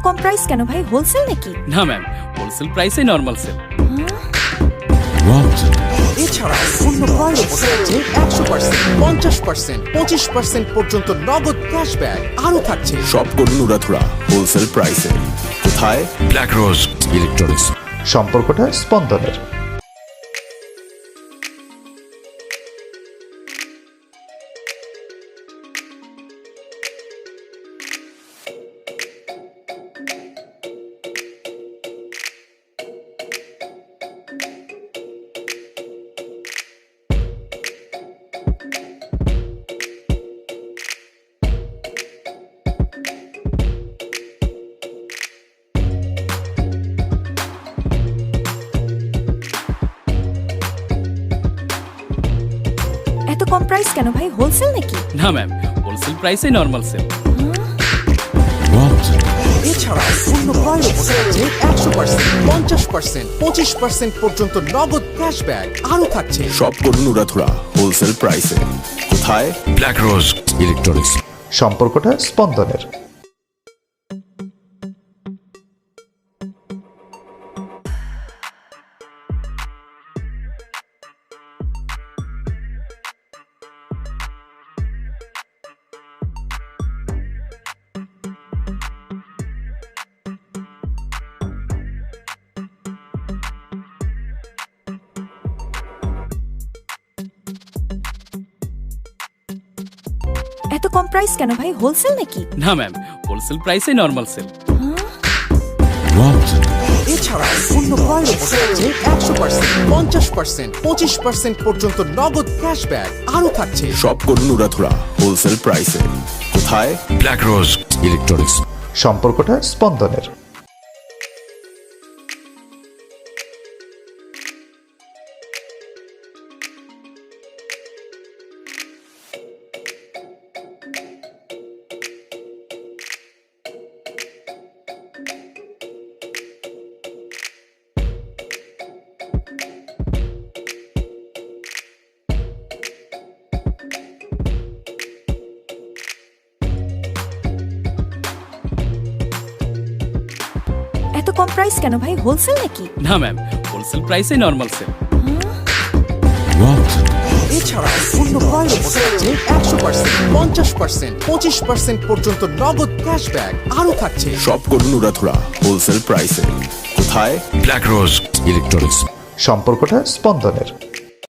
কম price কেন ভাই? Wholesale নাকি? না ম্যাম, হোলসেল প্রাইসে নরমাল সেল। এছাড়া পণ্য ক্রয়ের উপর থাকছে 100%, 50%, 25% পর্যন্ত নগদ ক্যাশব্যাক। আরও থাকছে সব করুন উড়াধুরা হোলসেল প্রাইসে। কোথায়? ব্ল্যাক রোজ ইলেকট্রনিক্স। সম্পর্কটা স্পন্দনের। এত কম প্রাইস কেন ভাই? হোলসেল নাকি? না ম্যাম, হোলসেল প্রাইসে নরমাল সেল। এছাড়া পণ্য ক্রয়ের উপর থাকছে 100%, 50%, 25% পর্যন্ত নগদ ক্যাশব্যাক। আরও থাকছে সব করুন উড়াধুরা হোলসেল প্রাইসে। কোথায়? ব্ল্যাক রোজ ইলেকট্রনিক্স। সম্পর্কটা স্পন্দনের। এত কম প্রাইস কেন ভাই? হোলসেল নাকি? না ম্যাম, হোলসেল প্রাইসে নরমাল সেল। এছাড়া পণ্য ক্রয়ের উপর থাকছে 100%, 50%, 25% পর্যন্ত নগদ ক্যাশব্যাক। আরও থাকছে সব করুন উড়াধুরা হোলসেল প্রাইসে। কোথায়? ব্ল্যাক রোজ ইলেকট্রনিক্স। সম্পর্কটা স্পন্দনের। এত কম প্রাইস কেন ভাই? হোলসেল নাকি? না ম্যাম, হোলসেল প্রাইসে নরমাল সেল। এছাড়া পণ্য ক্রয়ের উপর থাকছে 100%, 50%, 25% পর্যন্ত নগদ ক্যাশব্যাক। আরও থাকছে সব করুন উড়াধুরা হোলসেল প্রাইসে। কোথায়? ব্ল্যাক রোজ ইলেকট্রনিক্স। সম্পর্কটা স্পন্দনের।